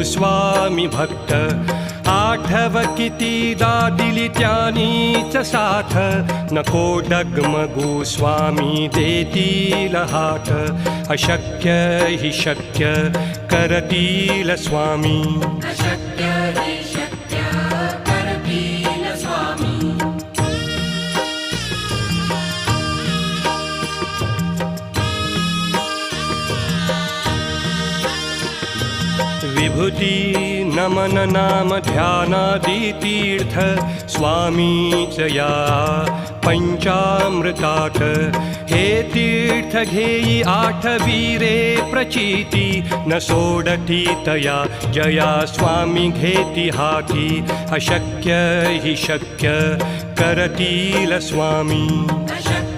स्वामी भक्त आठव कितीदा दिली त्यानीच साथ नको डगमगू स्वामी देतील हात अशक्य हि शक्य करतील स्वामी अशक्य हि शक्य करतील स्वामी विभूती नमन नाम ध्यानादि तीर्थ स्वामीच या पंचामृतात हे तीर्थ घेई आठवीरे प्रचिती न सोडती तया जया स्वामी घेती हाती अशक्य हि शक्य करतील स्वामी अशक्य